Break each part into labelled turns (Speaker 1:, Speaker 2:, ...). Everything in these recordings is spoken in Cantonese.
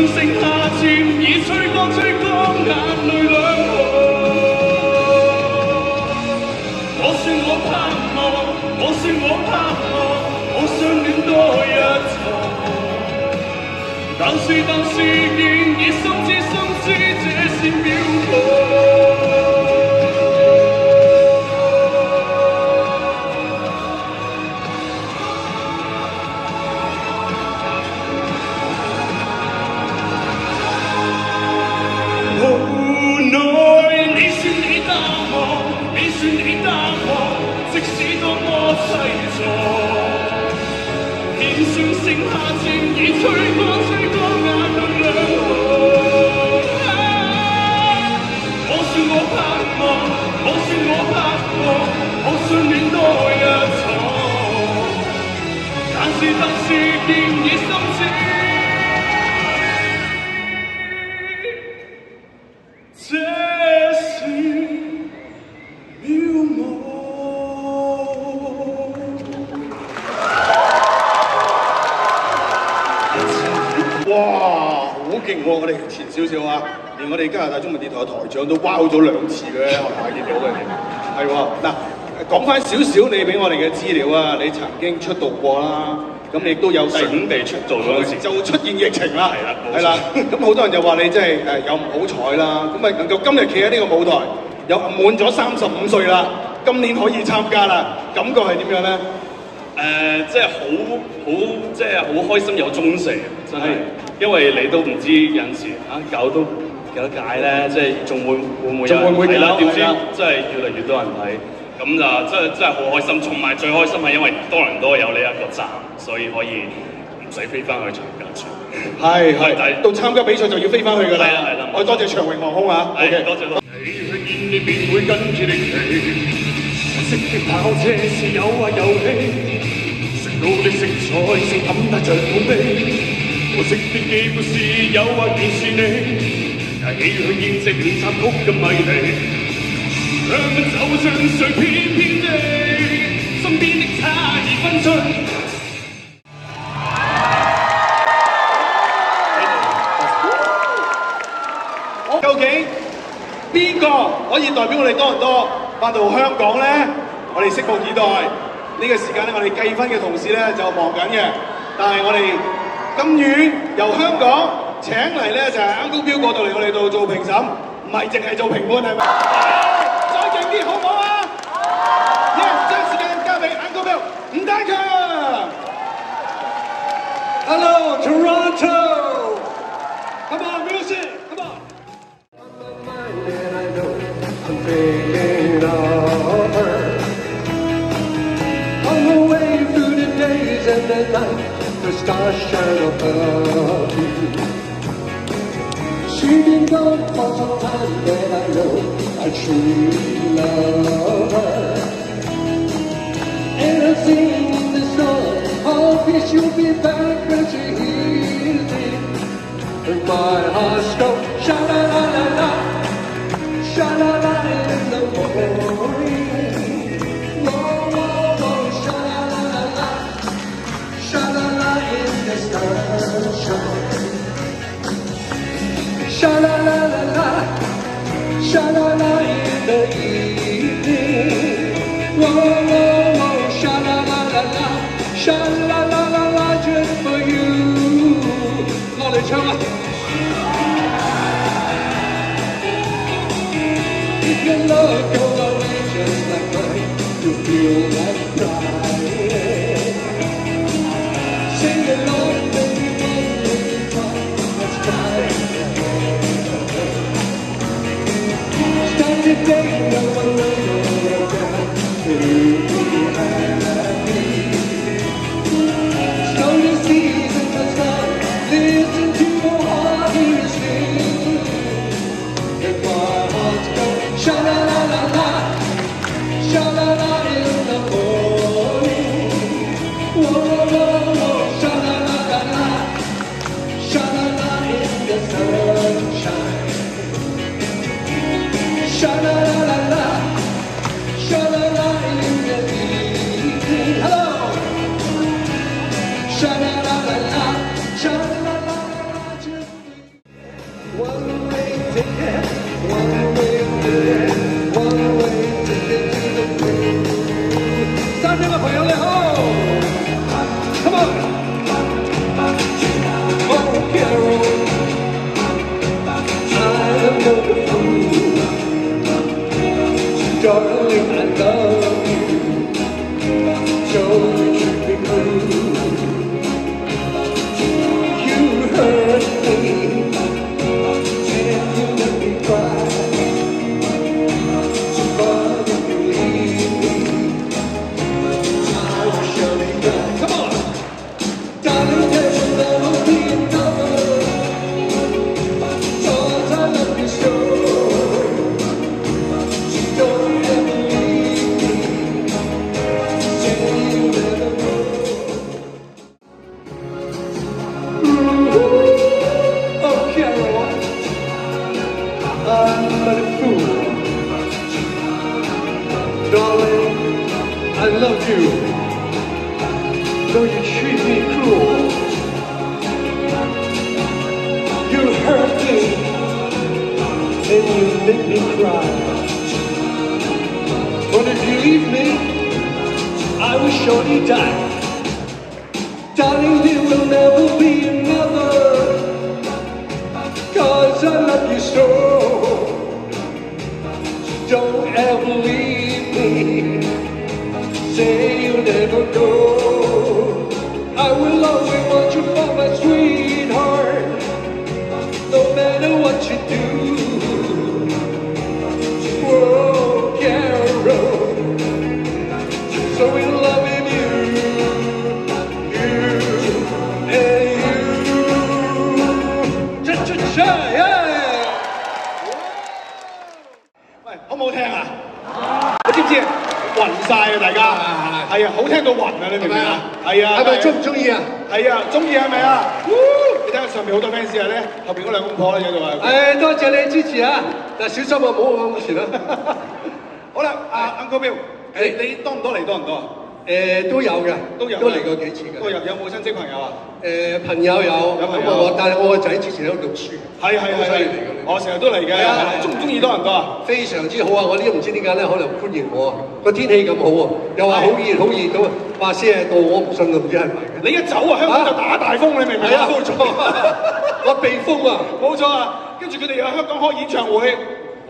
Speaker 1: 算盛夏漸已吹乾眼淚兩行。我說我盼望，我說我盼望，我相戀多一場。但是仍已深知這是渺茫。盛夏漸已吹乾眼淚兩行。我說我盼望，我說我盼望，我相戀多一場。但是仍已深知。哇，好勁喎！我哋前少少啊，連我哋加拿大中文電台嘅台長都 wow 咗2次嘅，我睇見到佢哋。係喎，嗱，講翻少少你俾我哋嘅資料啊，你曾經出道過啦，咁你亦都有第5地出道嗰陣時就出現疫情啦，係啦，咁好多人就話你真係有唔好彩啦，咁啊能夠今日企喺呢個舞台，有滿咗35歲啦，今年可以參加啦，感覺係點樣咧？
Speaker 2: 即係好開心有中四，真係，因為你都唔知有陣時搞到幾多屆咧，即係仲會唔會有人睇啦？點知真係越嚟越多人睇，咁就真係好開心。同埋最開心係因為多倫多有呢一個站，所以可以唔使飛翻去長假船。
Speaker 1: 係，到參加比賽就要飛翻去㗎啦。係啦，我多謝長榮航空啊。
Speaker 2: OK，多謝。你去見你便會跟住你嚟，我識的跑車是有遊戲。路的色彩性感帶着口碑，我識的幾乎是誘惑原是你，唏噓現實連插曲咁迷離，兩分走向誰偏偏地，身邊的差異分出。
Speaker 1: 究竟邊個可以代表我哋多倫多返到香港咧？我哋拭目以待。呢個時間咧，我哋計分嘅同事咧就忙緊嘅，但係我哋咁遠由香港請嚟咧就係 Uncle Bill 過到嚟我哋度做評審，唔係淨係做評判係咪？再勁啲好唔好啊 ？Yes， 將時間交俾 Uncle Bill， 吳丹強。Hello Toronto，Come on music，Come on。And the night, the stars shine above you. She's been gone for some time, and I know I truly love her. And I sing in the song, hope she'll be back when she hears it. And my heart's go sha-la-la-la-la, sha-la-la in the morning. Sha-la-la-la-la, sha-la-la in the evening. Whoa, whoa, whoa, sha-la-la-la-la, sha-la-la-la-la just for you. 落嚟唱啊 If your love go away just like mine, you feel like crying. Sing along, baby, one little time, let's try. Today, no one will know to be happy. Slow the season to start. Listen to your heart is sing. And my heart goes sha-la-la-la-la, sha-la-la in the morning. Whoa, whoa, whoa, sha-la-la-la-la, sha-la-la in the sunshine. Sha-la-la-la-la, sha-la-la in the evening. Hello! Sha-la-la-la-la, sha-la-la-la-la, just
Speaker 2: though you treat me cruel, you hurt me and you make me cry. But if you leave me, I will surely die. Darling, there will never be another, 'cause I love you so. Don't ever leave me, say you'll never go. I will always want you for my sweetheart, no matter what you do. Whoa, Carol, so in love with you, you and you. Cha-cha-cha, yeah!
Speaker 1: 喂，好唔好聽啊？你知唔知暈晒啊？大家係啊，好聽到暈啊！你明唔明啊？係啊，
Speaker 2: 係咪中唔中意啊？
Speaker 1: 係啊，中意係咪啊？你睇下上面好多 fans 啊咧，後邊嗰兩公婆咧喺度啊。
Speaker 2: 誒，多謝你支持啊！但小心啊，唔好咁前啦。
Speaker 1: 好啦，阿 Uncle Bill，你多唔多嚟？多唔多啊？
Speaker 2: 都有嘅，
Speaker 1: 都
Speaker 2: 嚟過幾次嘅。
Speaker 1: 都有冇親戚朋友啊？
Speaker 2: 朋友有，但係我個仔之前喺度讀書。係，
Speaker 1: 我成日都嚟嘅。中唔中意多人多啊？
Speaker 2: 非常之好啊！我呢都唔知點解咧，可能歡迎我啊！個天氣咁好啊，又話好熱咁啊，話40度，我唔信啊，唔知係咪嘅。
Speaker 1: 你一走啊，香港就打大風，你明唔明啊？冇錯，
Speaker 2: 我避風啊！
Speaker 1: 冇錯啊！跟住佢哋喺香港開演唱會。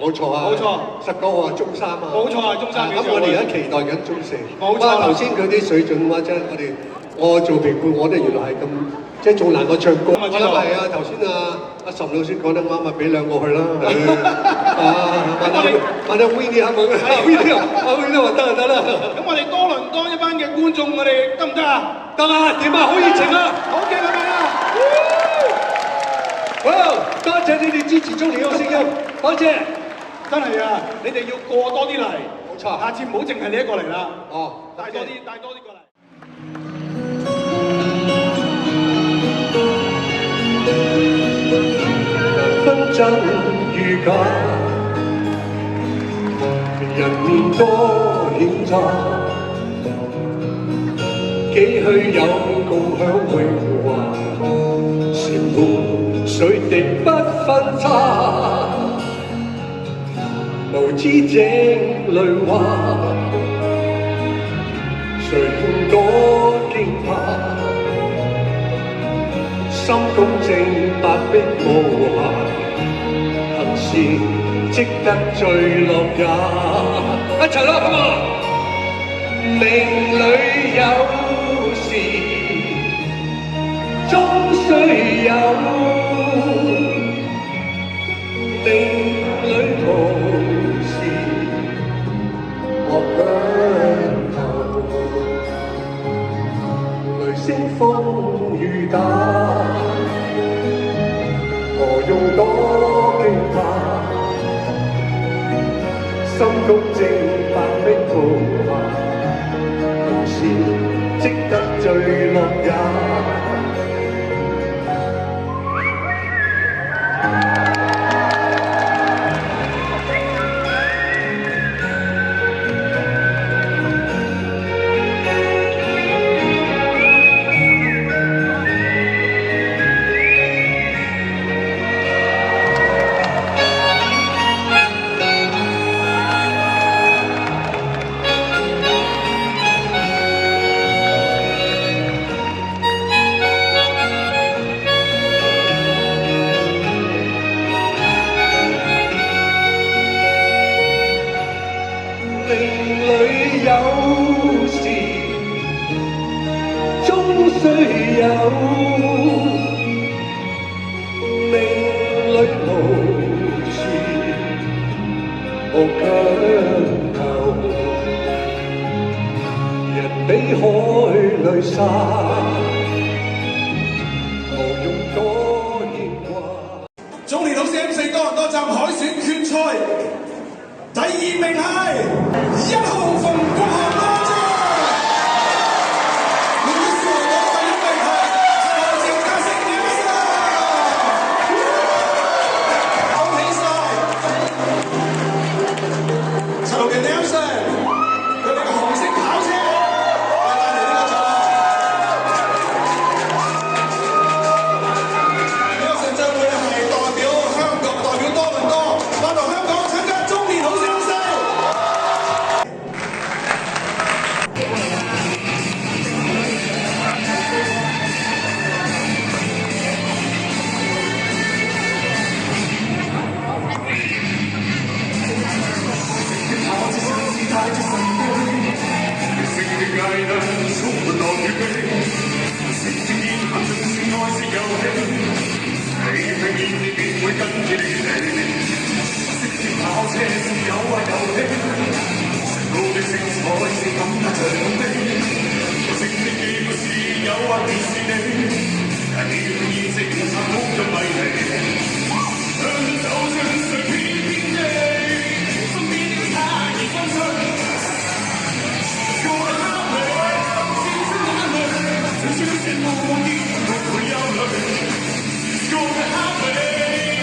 Speaker 2: 冇錯啊！冇錯，19號係中3啊！冇錯啊，中3。咁我哋而家期待緊中4。冇錯。頭先佢啲水準話真係我做評判，我哋原來係咁，即係仲難過唱歌。我諗係啊，頭先阿岑老師講得啱啊，俾2個去啦。問下 Winnie 係咪？Winnie 話得啦。
Speaker 1: 咁我哋多倫多一班嘅觀眾，我哋得唔得啊？
Speaker 2: 得啊！點啊？好熱情啊！
Speaker 1: 好嘅，係咪啊？
Speaker 2: 好，多謝你哋支持中年好聲音，多謝。
Speaker 1: 真係啊！你哋要過多啲嚟，
Speaker 2: 冇錯。
Speaker 1: 下次唔好淨係你一個嚟啦。
Speaker 2: 哦，
Speaker 1: 帶多啲過嚟。
Speaker 2: 分真與假，人面多險詐，幾許有共享榮華，城門水滴不分差。無知井裏話，誰看多驚怕？心公正白璧無瑕，行事積得最樂也。一齊啦，咁啊！命裏有時終須有，命裏無莫強求，雷聲風雨打，何用多驚怕？心公正白璧無瑕，行事積得最樂也。
Speaker 1: 中年好聲 MC 多倫多站海選決賽，第2名係1號馮國航啦！女士我第1名係謝嘉誠女士，恭喜晒！7號嘅 Nelson，佢哋嘅紅色跑車帶嚟呢個獎。
Speaker 2: 或原是你，氣氛已靜插滿咗迷離，向走進誰偏偏地，身邊的他已分出。過得黑你，閃出眼淚，像消息無意，沒會憂慮。過得黑你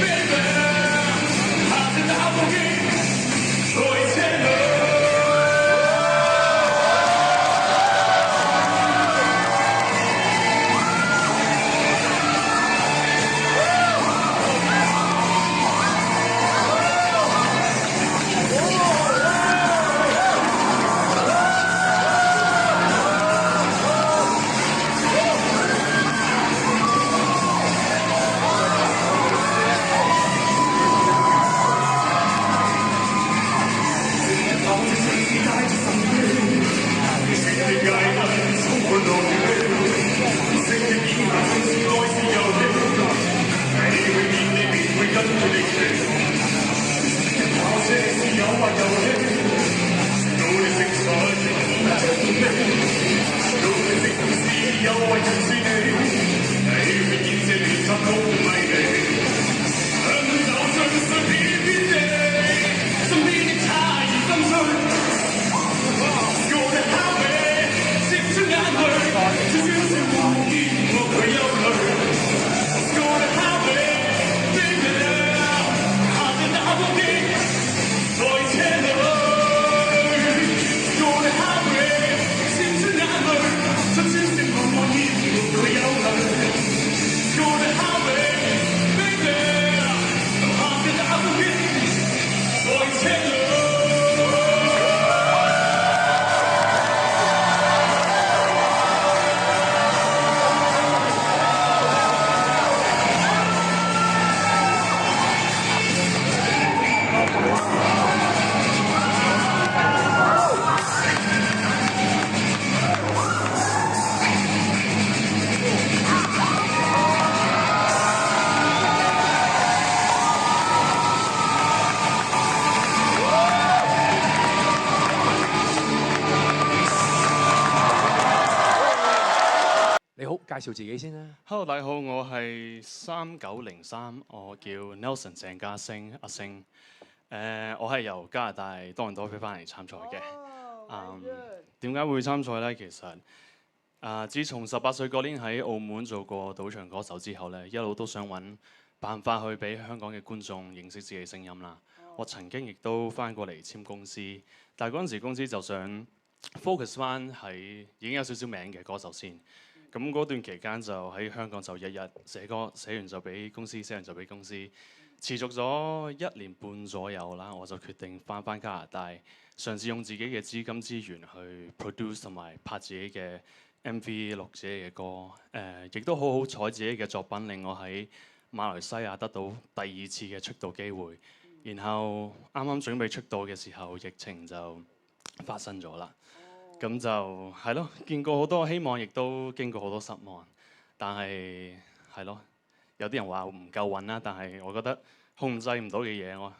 Speaker 2: ，baby， 下次打部機，在車裏。
Speaker 3: 介紹自己先啦。
Speaker 4: Hello， 大家好，我係3903，我叫 Nelson 鄭家星，阿星。我係由加拿大多倫多飛翻嚟參賽嘅。點解會參賽呢？其實自從18歲嗰年喺澳門做過賭場歌手之後呢，一路都想揾辦法去俾香港嘅觀眾認識自己聲音啦。我曾經亦都翻過嚟簽公司，但係嗰陣時公司就想 focus 翻喺已經有少少名嘅歌手先。咁嗰段期間就喺香港就日日寫歌，寫完就俾公司，寫完就俾公司，持續咗1年半左右啦。我就決定翻加拿大，嘗試用自己嘅資金資源去 produce 同埋拍自己嘅 MV， 錄自己嘅歌。亦都好彩自己嘅作品令我喺馬來西亞得到第2次嘅出道機會。然後啱啱準備出道嘅時候，疫情就發生咗啦。咁就係咯，見過好多希望，亦都經過好多失望。但係係咯，有啲人話唔夠運啦，但係我覺得控制唔到嘅嘢，我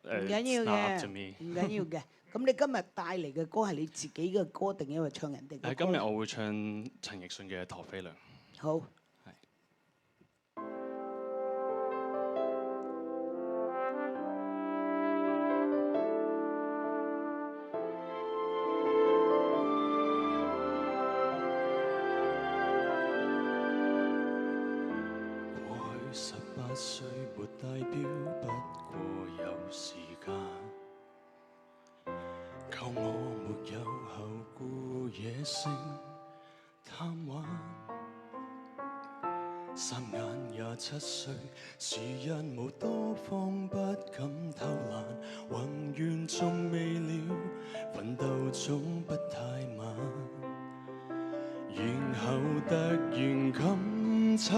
Speaker 5: 唔緊要嘅，唔緊要嘅。咁你今日帶嚟嘅歌係你自己嘅歌定因為唱人哋嘅歌？
Speaker 4: 今日我會唱陳奕迅嘅《陀飛輪》。
Speaker 5: 好。
Speaker 2: 18歲沒代表，不過有時間。靠我沒有後顧野性貪玩。三眼27歲，時日無多方，不敢偷懶。宏願仲未了，奮鬥總不太晚。然後突然今秋，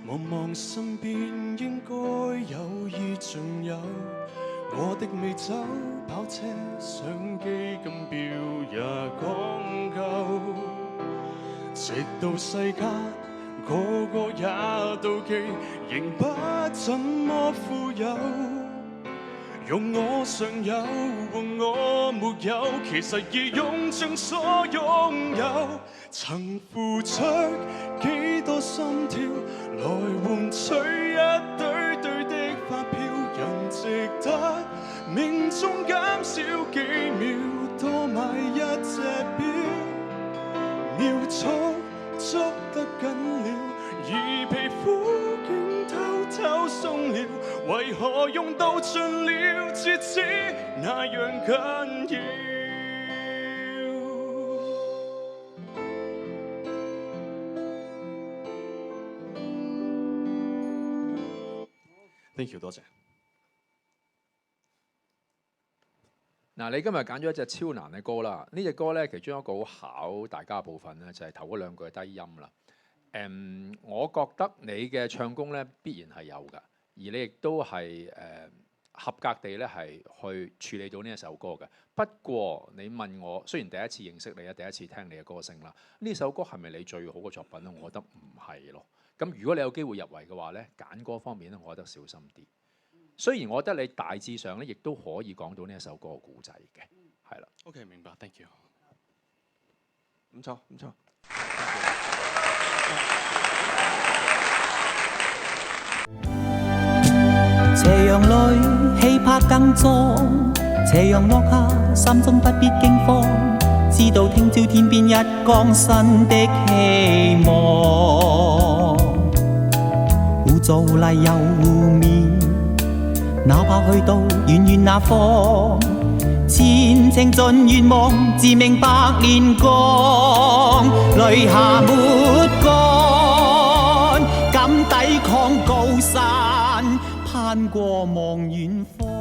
Speaker 2: 望望身邊應該有意仲有我的美酒、跑車、相機、金錶也講究，直到世間個個也妒忌，仍不怎麼富有。用我尚有和我沒有，其實已用盡所擁有。曾付出來換取一堆堆的發票，人值得命中減少幾秒，多買一隻錶，秒速捉得緊了，而皮膚竟偷偷鬆了，為何用到盡了，設置那樣緊要。
Speaker 4: Thank you， 多謝。
Speaker 3: 嗱，你今日揀咗一隻超難嘅歌啦。呢隻歌咧，其中一個好考大家嘅部分咧，就係頭嗰兩句低音啦。我覺得你嘅唱功咧必然係有㗎，而你亦都係合格地咧係去處理到呢一首歌嘅。不過你問我，雖然第一次認識你啊，第一次聽你嘅歌聲啦，呢首歌係咪你最好嘅作品咧？我覺得唔係咯。咁如果你有機會入圍嘅話咧，揀歌方面咧，我覺得小心啲。雖然我覺得你大致上咧，亦都可以講到呢一首歌嘅故仔嘅，係啦。
Speaker 4: OK， 明白 ，thank you。
Speaker 6: 唔錯，唔錯。
Speaker 7: 斜陽裏氣魄更壯，斜陽落下心中不必驚慌，知道聽朝天邊一光新的希望。污糟泥又污面，哪怕去到遠遠那方，前程盡願望，自命百年光，淚下沒乾，敢抵抗高山，攀過望遠方。